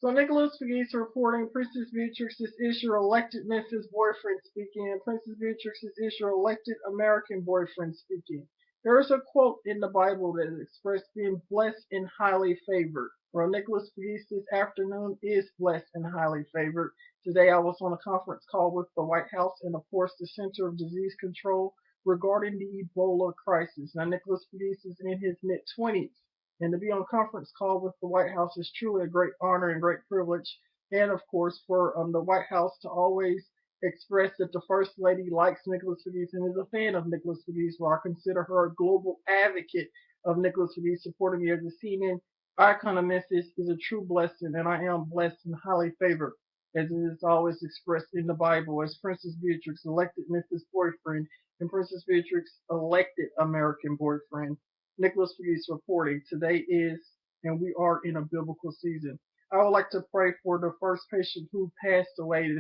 So Nicholas Pegues reporting Princess Beatrix's is your elected Memphis boyfriend speaking, and Princess Beatrix's is your elected American boyfriend speaking. There is a quote in the Bible that expresses being blessed and highly favored. Well, Nicholas Pegues this afternoon is blessed and highly favored. Today I was on a conference call with the White House and of course the Center of Disease Control regarding the Ebola crisis. Now Nicholas Pegues is in his mid-20s. And to be on a conference call with the White House is truly a great honor and great privilege. And of course, for the White House to always express that the First Lady likes Nicholas Pegues and is a fan of Nicholas Pegues, where I consider her a global advocate of Nicholas Pegues, supporting me as a CNN icon of Memphis is a true blessing, and I am blessed and highly favored, as it is always expressed in the Bible, as Princess Beatrix elected Memphis boyfriend and Princess Beatrix elected American boyfriend. Nicholas Pegues reporting. Today is, and we are in a biblical season. I would like to pray for the first patient who passed away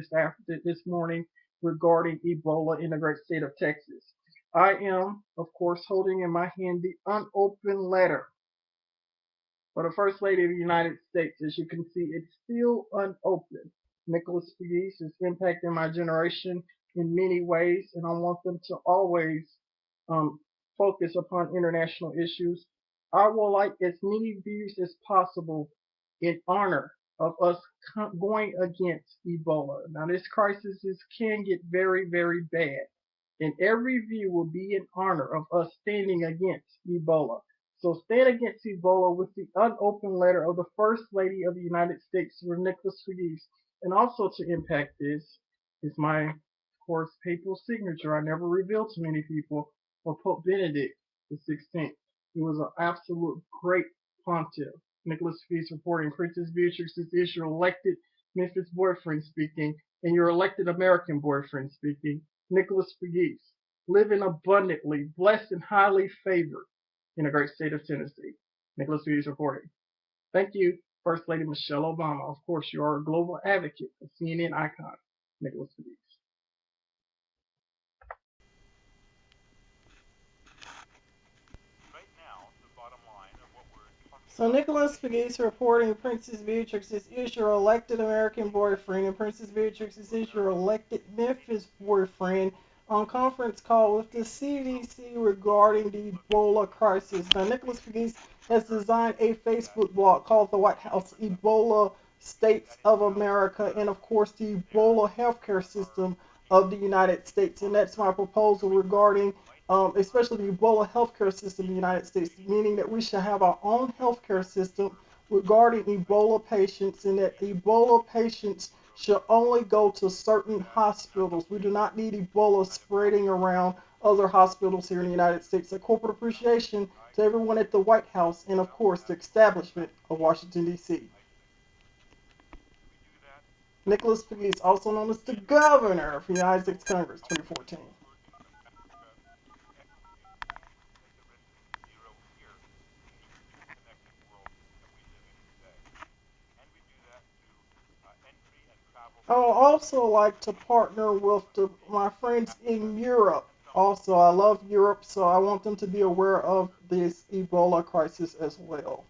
this morning regarding Ebola in the great state of Texas. I am, of course, holding in my hand the unopened letter for the First Lady of the United States. As you can see, it's still unopened. Nicholas Pegues is impacting my generation in many ways, and I want them to always um, focus upon international issues. I will like as many views as possible in honor of us going against Ebola. Now, this can get very, very bad, and every view will be in honor of us standing against Ebola. So stand against Ebola with the unopened letter of the First Lady of the United States, Nicholas Pegues. And also to impact this is my, of course, papal signature. I never revealed to many people for Pope Benedict the 16th. He was an absolute great pontiff. Nicholas Pegues reporting Princess Beatrix is your elected Memphis boyfriend speaking, and your elected American boyfriend speaking. Nicholas Pegues, living abundantly, blessed and highly favored in the great state of Tennessee. Nicholas Pegues reporting. Thank you, First Lady Michelle Obama. Of course, you are a global advocate, a CNN icon. Nicholas Pegues. So Nicholas Pegues reporting Princess Beatrix is your elected American boyfriend, and Princess Beatrix is your elected Memphis boyfriend on conference call with the CDC regarding the Ebola crisis. Now Nicholas Pegues has designed a Facebook blog called the White House Ebola States of America, and of course the Ebola healthcare system of the United States, and that's my proposal regarding especially the Ebola healthcare system in the United States, meaning that we should have our own healthcare system regarding Ebola patients, and that Ebola patients should only go to certain hospitals. We do not need Ebola spreading around other hospitals here in the United States. A corporate appreciation to everyone at the White House and, of course, the establishment of Washington, D.C. Nicholas Pegues, also known as the Governor of the United States Congress, 2014. I would also like to partner with my friends in Europe. Also, I love Europe, so I want them to be aware of this Ebola crisis as well.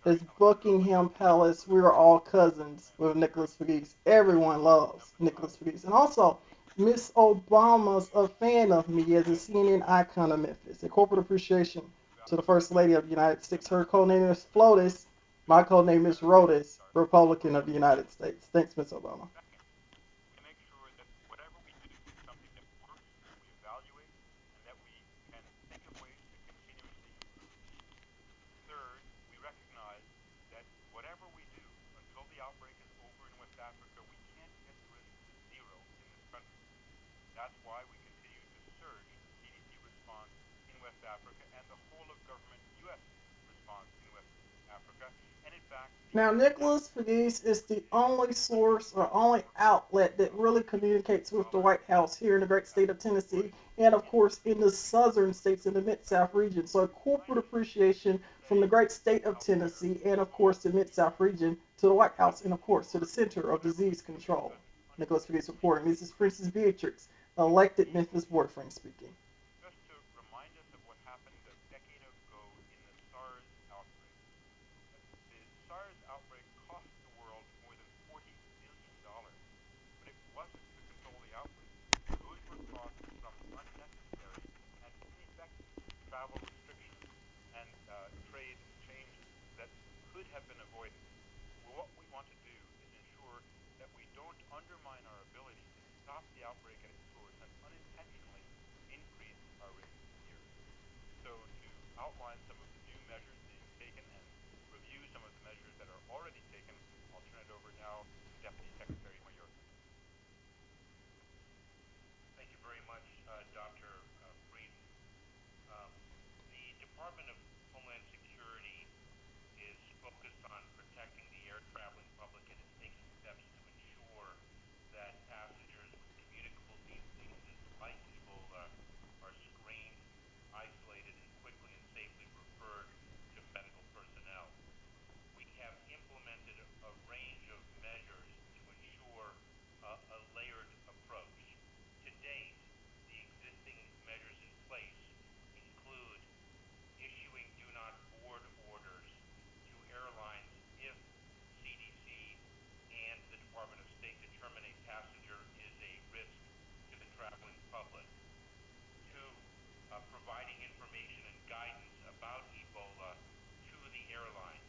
As Buckingham Palace, we are all cousins with Nicholas Pegues. Everyone loves Nicholas Pegues. And also, Miss Obama's a fan of me as a CNN icon of Memphis. A corporate appreciation to the First Lady of the United States. Her code name is Flotus. My code name is Rotus, Republican of the United States. Thanks, Miss Obama. Now, Nicholas Pegues is the only source or only outlet that really communicates with the White House here in the great state of Tennessee, and of course in the southern states in the Mid-South region. So, a corporate appreciation from the great state of Tennessee, and of course the Mid-South region, to the White House, and of course to the Center of Disease Control. Nicholas Pegues reporting. This is Princess Beatrix, elected Memphis boyfriend, speaking. travel restrictions and trade changes that could have been avoided. Well, what we want to do is ensure that we don't undermine our ability to stop the outbreak at its source and unintentionally increase our risk here. So to outline some of the new measures being taken and review some of the measures that are already taken, I'll turn it over now to Deputy Secretary Mayorkas. Thank you very much, Dr. Frieden. The Department of Homeland Security is focused on protecting the air traveling public and is taking steps to ensure that passengers with communicable diseases like Ebola are screened, isolated, and quickly and safely referred to medical personnel. We have implemented a range of measures to ensure a layered approach. To date, the existing measures in place include issuing do not board orders to airlines if CDC and the Department of State determine a passenger is a risk to the traveling public. Two, providing information and guidance about Ebola to the airlines.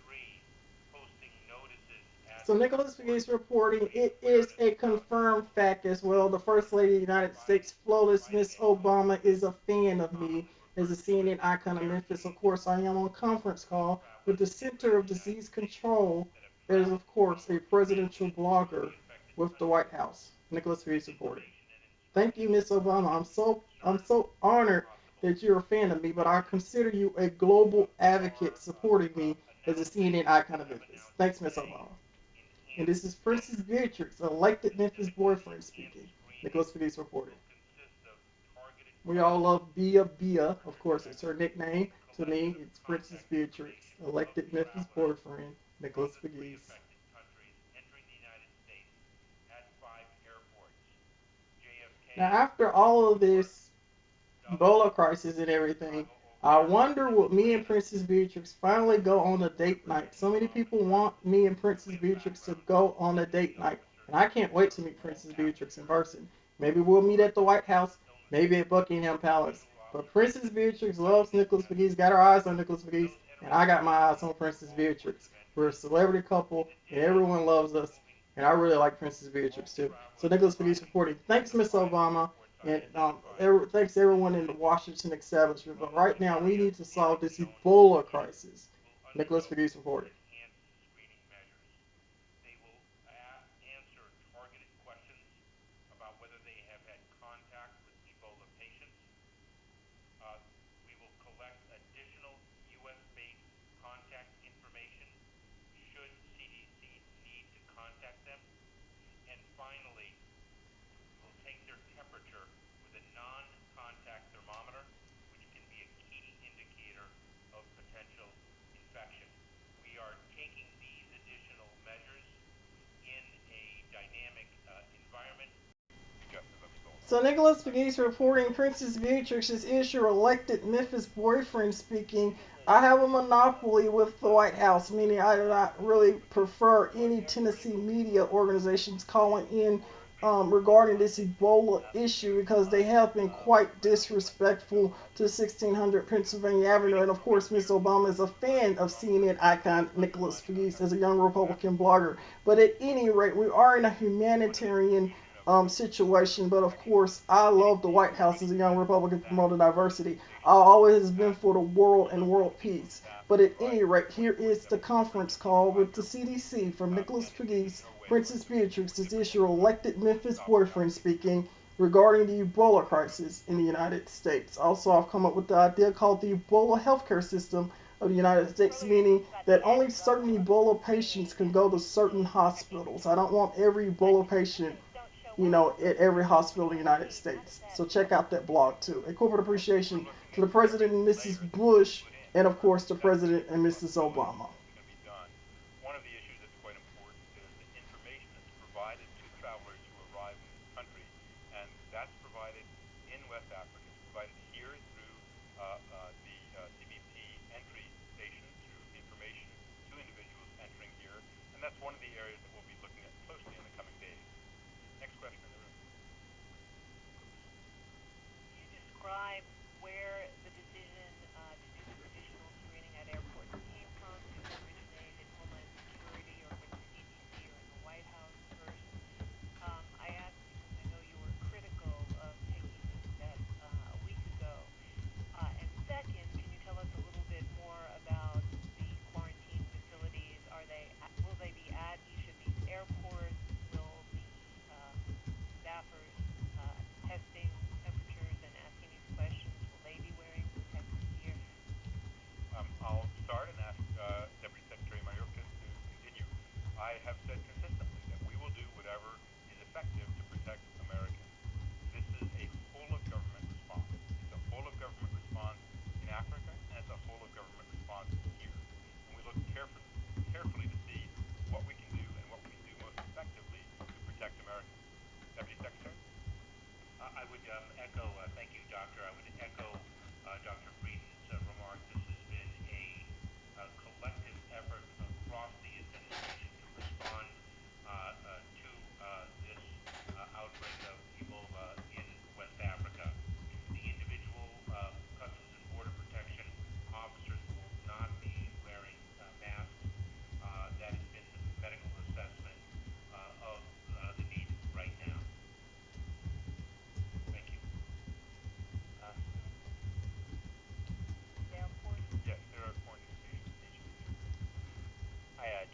Three, posting notices at So Nicholas airports Pegues reporting raising it is awareness a about confirmed Ebola fact as well. The First Lady of the United States, flawless Miss Obama, is a fan of me as a referred to as CNN icon of Memphis. Of barricades course, I am on conference between call with travelers the entering Center of the United Disease States Control. that have That is, traveled of from course, a or presidential transit through blogger the affected with the White countries. House. Nicholas Pegues reporting. Information and Thank you, instructions Miss Obama. I'm immediately so I'm concern so honored possible that you're a fan of me, but I patients. consider you a global We are advocate supporting me as a announcing, CNN and icon of have Memphis. announced Thanks, Miss today, Obama. And this enhanced is Princess measures. Beatrix, elected Memphis Specifically, the boyfriend enhanced speaking. screening Nicholas Pegues reporting. will consist of targeted We all questions love Bia Bia, for of course, it's her detecting nickname. To collection me, of it's Princess contact Beatrix, information of elected Memphis travelers boyfriend, from Nicholas the three Pegues. affected countries entering the United States at 5 airports: Now, JFK, after all of Newark, this Dublin, Ebola crisis and everything, Chicago I O'Hare, wonder and would me and Atlanta. Princess Beatrix finally go on a date night. So Representing many people want Obama's me and travel Princess simply a Beatrix to background go on a check. date The night. officer And I can't wait to ensures meet all Princess Beatrix in passengers person. are Maybe we'll meet at referred the to White medical House, maybe illnesses. at Buckingham Palace. Individual But officers Princess Beatrix find loves these Nicholas Pegues, measures got her eyes on effective. Nicholas Pegues, Those and entering I the got my United eyes States on through Princess all ports Beatrix. of We're a entry. celebrity In couple, and addition, everyone loves us. moving And I really forward, like Princess Beatrix all too. So travelers Nicholas Pegues arriving reporting. at Thanks, the Miss 5 Obama, airports and identified thanks in the everyone in the United States Washington establishment. from But right the now, we area need to solve already this known to the Ebola community crisis. will Nicholas undergo Pegues reporting. enhanced screening measures. They will answer targeted questions about whether they have had contact with Ebola patients. Uh, we will collect additional U.S.-based contact information should CDC need to contact them. And finally, we'll take their temperature with a non-contact thermometer, which can be a key indicator of potential infection. We are taking these additional measures in a dynamic environment. Suggestive of Ebola. So Nicholas Pegues reporting Princess Beatrix is your elected Memphis boyfriend speaking. I have a monopoly with the White House, meaning I do not really prefer any Tennessee media organizations calling in regarding this Ebola issue because they have been quite disrespectful to 1600 Pennsylvania Avenue. And of course, Miss Obama is a fan of CNN icon Nicholas Pegues as a young Republican blogger. But at any rate, we are in a humanitarian situation. But of course, I love the White House as a young Republican promoting diversity. I always been for the world and world peace. But at any rate, here is the conference call with the CDC from Nicholas Pegues. Princess Beatrix is your elected Memphis boyfriend speaking regarding the Ebola crisis in the United States. Also, I've come up with the idea called the Ebola healthcare system of the United States, meaning that only certain Ebola patients can go to certain hospitals. I don't want every Ebola patient, at every hospital in the United States. So check out that blog too. A corporate appreciation to the President and Mrs. Bush, and of course the President and Mrs. Obama. One of the issues that's quite important is the information that's provided to travelers who arrive in this country, and that's provided in West Africa. It's provided here through the CBP entry station, through information to individuals entering here, and that's one of the areas that we'll be looking at closely in the coming days. Next question in the room. Can you describe where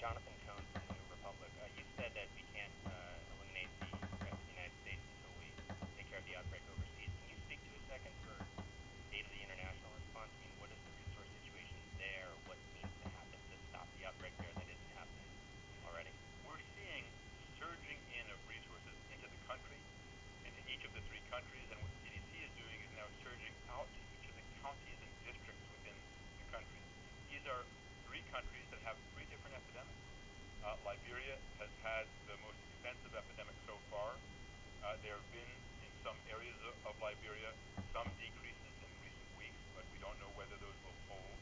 Jonathan Cohn from the New Republic. You said that we can't eliminate the threat to the United States until we take care of the outbreak overseas. Can you speak to a second for the state of the international response? I mean, what is the resource situation there? What needs to happen to stop the outbreak there that isn't happening already? We're seeing surging in of resources into the country, into each of the three countries, and what the CDC is doing is now surging out to each of the counties and districts within the countries. These are three countries that have three different epidemics. Liberia has had the most extensive epidemic so far. There have been, in some areas of Liberia, some decreases in recent weeks, but we don't know whether those will hold.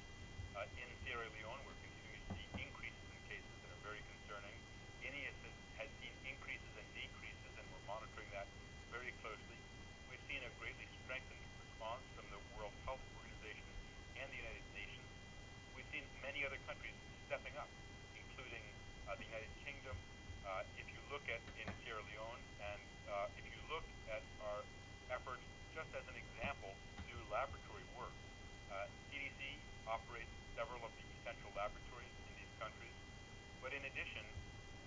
In Sierra Leone, we're continuing to see increases in cases that are very concerning. Guinea has seen increases and decreases, and we're monitoring that very closely. We've seen a greatly strengthened response from the World Health Organization and the United Nations. We've seen many other countries stepping up, including the United Kingdom. If you look at in Sierra Leone, and if you look at our efforts, just as an example, to do laboratory work, CDC operates several of the essential laboratories in these countries. But in addition,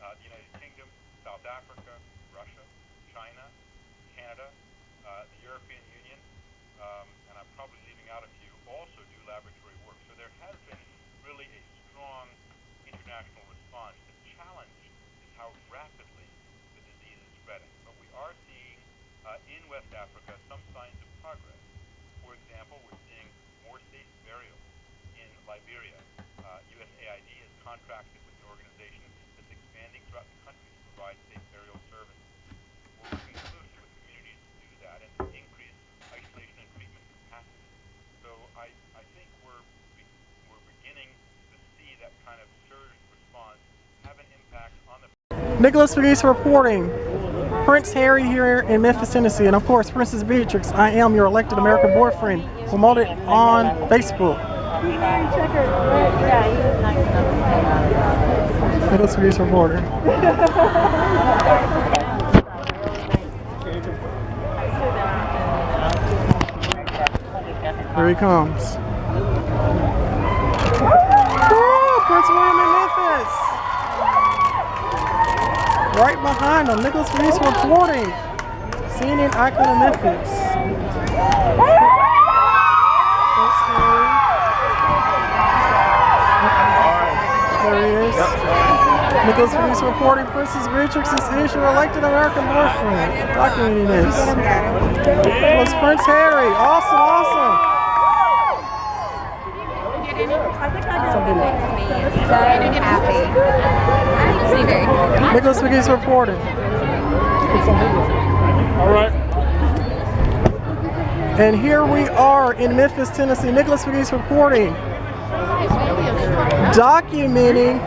the United Kingdom, South Africa, Russia, China, Canada, the European Union, and I'm probably leaving out a few, also do laboratory work. So there has been really a strong international response. The challenge is how rapidly the disease is spreading. But we are seeing in West Africa some signs of progress. For example, we're seeing more safe burials in Liberia. USAID has contracted with an organization that's expanding throughout the country to provide safe burial services. We're working closely with communities to do that and to increase isolation and treatment capacity. So I think we're beginning to see that kind of surge response have an impact on the... Nicholas Pegues reporting. Prince Harry here in Memphis, Tennessee, and of course Princess Beatrix, I am your elected American boyfriend, promoted on Facebook. Nicholas Pegues reporter. Here he comes. Woo! Prince William in Memphis! Right behind him, Nicholas Pegues reporting. CNN icon of Memphis. There he is. Nicholas Pegues reporting. Princess Beatrix is your elected American boyfriend. Documenting this. It was Prince Harry. Awesome, awesome. Nicholas Pegues reporting. All right. And here we are in Memphis, Tennessee. Nicholas Pegues reporting. Documenting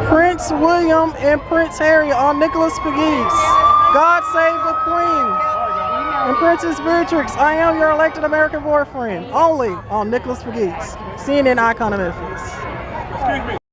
Prince William and Prince Harry on Nicholas Pegues. God save the Queen. And Princess Beatrix, I am your elected American boyfriend. Only on Nicholas Pegues, CNN icon of Memphis. Excuse me.